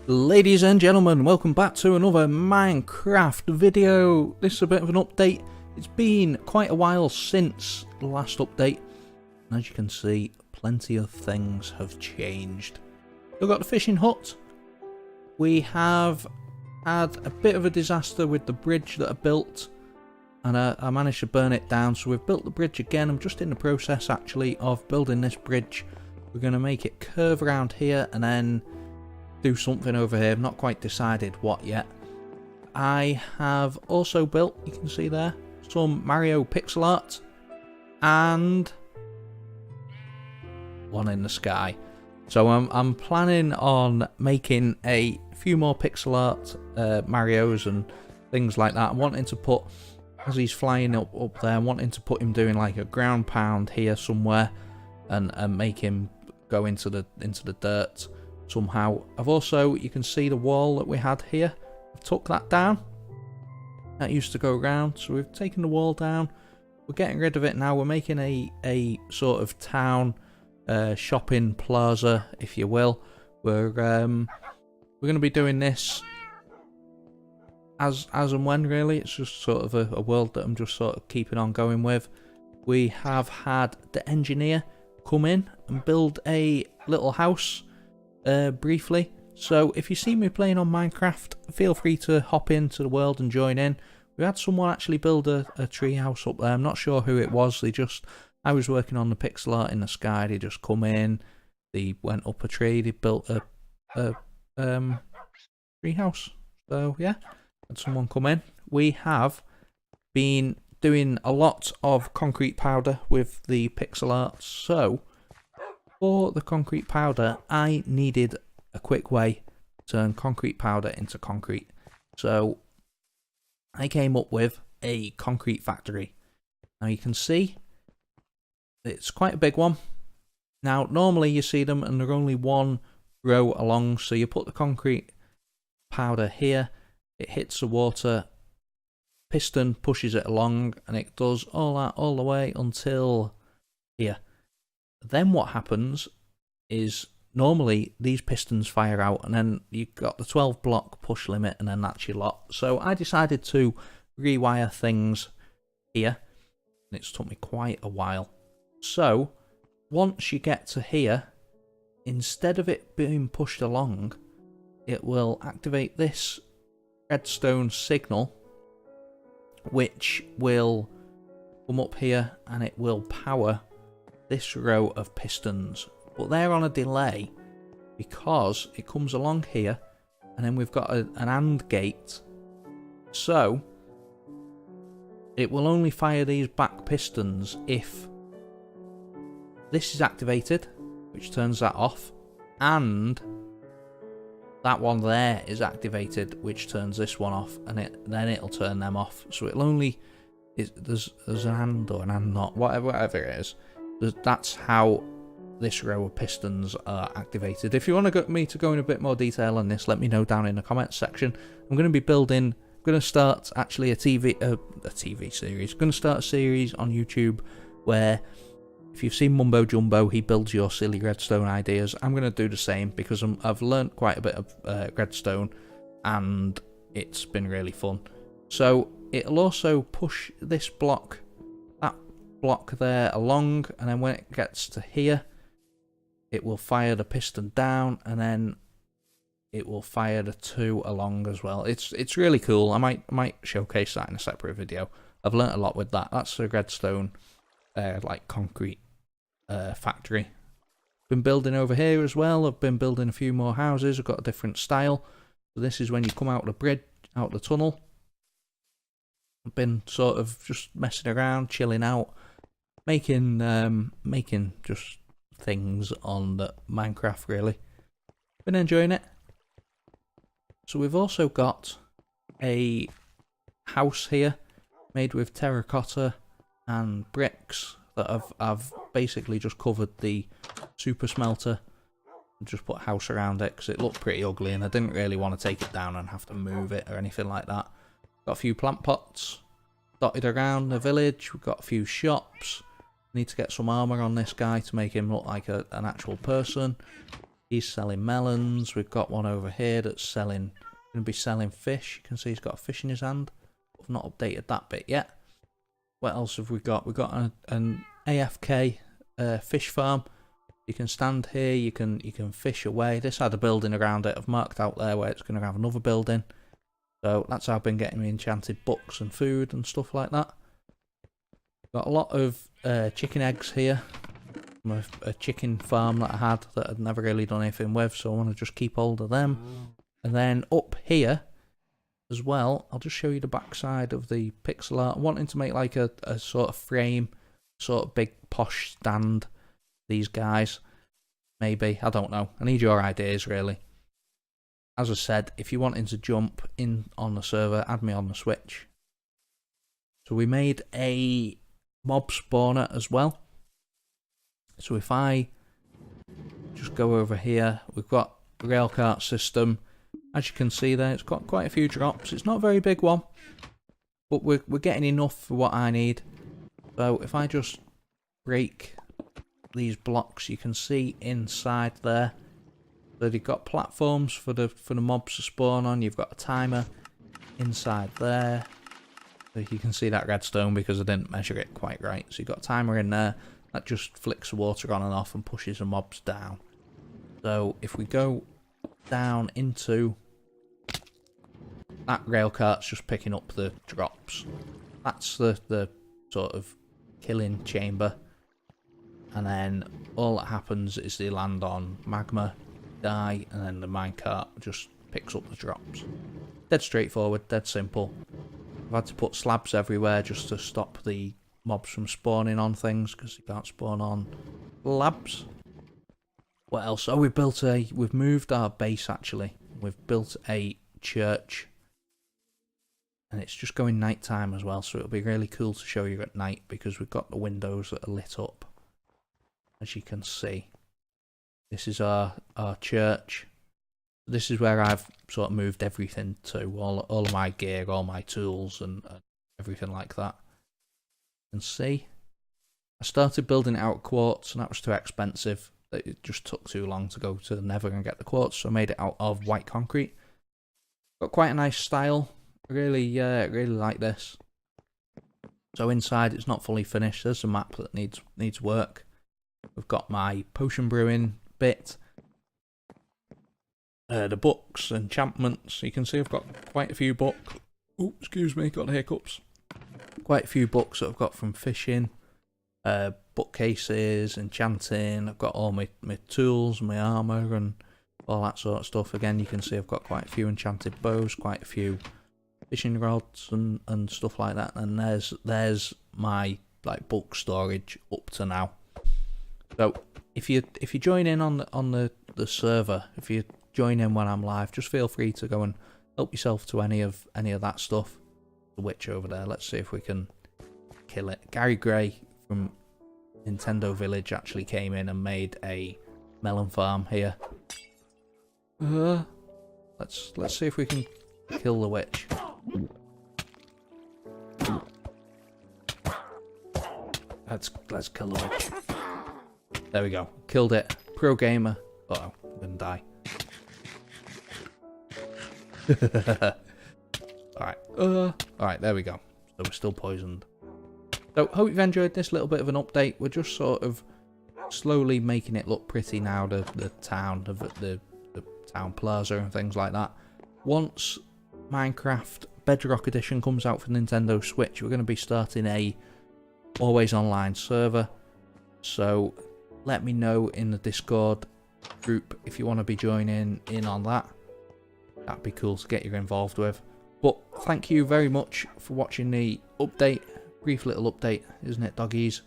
Ladies and gentlemen, welcome back to another Minecraft video. This is a bit of an update. It's been quite a while since the last update, and as you can see, plenty of things have changed. We've got the fishing hut. We have had a bit of a disaster with the bridge that I built, and I managed to burn it down, so we've built the bridge again. I'm just in the process actually of building this bridge. We're going to make it curve around here and then do something over here. I've not quite decided what yet. I have also built, you can see there, some Mario pixel art and one in the sky. So I'm planning on making a few more pixel art Marios and things like that. I'm wanting to put, as he's flying up there, I'm wanting to put him doing like a ground pound here somewhere and make him go into the dirt somehow. I've also, you can see the wall that we had here, I've took that down. That used to go around, so we've taken the wall down. We're getting rid of it now. We're making a sort of town shopping plaza, if you will. We're going to be doing this as and when, really. It's just sort of a world that I'm just sort of keeping on going with. We have had the engineer come in and build a little house briefly. So if you see me playing on Minecraft, feel free to hop into the world and join in. We had someone actually build a tree house up there. I'm not sure who it was. I was working on the pixel art in the sky. They just come in, they went up a tree, they built a tree house. So yeah, had someone come in. We have been doing a lot of concrete powder with the pixel art. So for the concrete powder, I needed a quick way to turn concrete powder into concrete. So I came up with a concrete factory. Now you can see it's quite a big one. Now normally you see them and they're only one row along, so you put the concrete powder here, it hits the water, piston pushes it along, and it does all that all the way until here. Then what happens is normally these pistons fire out, and then you've got the 12 block push limit, and then that's your lot. So I decided to rewire things here, and it's took me quite a while. So once you get to here, instead of it being pushed along, it will activate this redstone signal, which will come up here and it will power this row of pistons. But they're on a delay because it comes along here and then we've got an AND gate. So it will only fire these back pistons if this is activated, which turns that off, and that one there is activated, which turns this one off, and then it'll turn them off. So it'll only, there's an AND or an AND not, whatever it is. That's how this row of pistons are activated. If you want me to go in a bit more detail on this, let me know down in the comments section. I'm going to be building, I'm going to start actually a TV series. I'm going to start a series on YouTube where, if you've seen Mumbo Jumbo, he builds your silly redstone ideas. I'm going to do the same because I've learnt quite a bit of redstone and it's been really fun. So it'll also push this block, that block there along, and then when it gets to here, it will fire the piston down, and then it will fire the two along as well. It's really cool. I might showcase that in a separate video. I've learnt a lot with that. That's a redstone like concrete factory. Been building over here as well. I've been building a few more houses. I've got a different style. So this is when you come out the bridge, out the tunnel. I've been sort of just messing around, chilling out, making just things on the Minecraft, really. Been enjoying it. So we've also got a house here made with terracotta and bricks that I've basically just covered the super smelter and just put a house around it because it looked pretty ugly and I didn't really want to take it down and have to move it or anything like that. Got a few plant pots dotted around the village. We've got a few shops. Need to get some armor on this guy to make him look like an actual person. He's selling melons. We've got one over here that's selling, going to be selling fish. You can see he's got a fish in his hand. I've not updated that bit yet. What else have we got? We've got an AFK fish farm. You can stand here, you can fish away. This had a building around it. I've marked out there where it's going to have another building. So that's how I've been getting me enchanted books and food and stuff like that. Got a lot of chicken eggs here. From a chicken farm that I had that I'd never really done anything with, so I want to just keep hold of them. And then up here as well, I'll just show you the backside of the pixel art. I'm wanting to make like a sort of frame, sort of big posh stand. These guys, maybe, I don't know. I need your ideas really. As I said, if you're wanting to jump in on the server, add me on the Switch. So we made a mob spawner as well. So if I just go over here, we've got a railcart system. As you can see there, it's got quite a few drops. It's not a very big one, but we're getting enough for what I need. So if I just break these blocks, you can see inside there that you've got platforms for the mobs to spawn on. You've got a timer inside there. So you can see that redstone because I didn't measure it quite right. So you've got a timer in there that just flicks the water on and off and pushes the mobs down. So if we go down into that rail cart's just picking up the drops. That's the sort of killing chamber. And then all that happens is they land on magma, die, and then the minecart just picks up the drops. Dead straightforward, dead simple. I've had to put slabs everywhere just to stop the mobs from spawning on things because they can't spawn on slabs. What else? Oh, we've moved our base actually. We've built a church. And it's just going nighttime as well, so it'll be really cool to show you at night because we've got the windows that are lit up. As you can see, this is our church. This is where I've sort of moved everything to, all of my gear, all my tools and everything like that. You can see, I started building it out of quartz and that was too expensive. It just took too long to go to the Nether and get the quartz, so I made it out of white concrete. Got quite a nice style. I really like this. So inside it's not fully finished. There's a map that needs work. We've got my potion brewing bit. The books, enchantments. You can see I've got quite a few books. Oh, excuse me, got the hiccups. Quite a few books that I've got from fishing. Bookcases, enchanting. I've got all my tools, my armour and all that sort of stuff. Again, you can see I've got quite a few enchanted bows, quite a few fishing rods and stuff like that. And there's my like bulk storage up to now. So if you join in on the server, if you join in when I'm live, just feel free to go and help yourself to any of that stuff. The witch over there. Let's see if we can kill it. Gary Gray from Nintendo Village actually came in and made a melon farm here. Let's see if we can kill the witch. Let's kill the witch. There we go. Killed it. Pro gamer. Uh oh, I'm gonna die. Alright, there we go. So we're still poisoned. So hope you've enjoyed this little bit of an update. We're just sort of slowly making it look pretty now, the town, the town plaza and things like that. Once Minecraft Bedrock Edition comes out for Nintendo Switch, we're going to be starting a always online server. So let me know in the Discord group if you want to be joining in on that. That'd be cool to get you involved with. But thank you very much for watching the update. Brief little update, isn't it, doggies?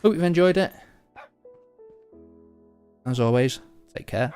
Hope you've enjoyed it. As always, take care.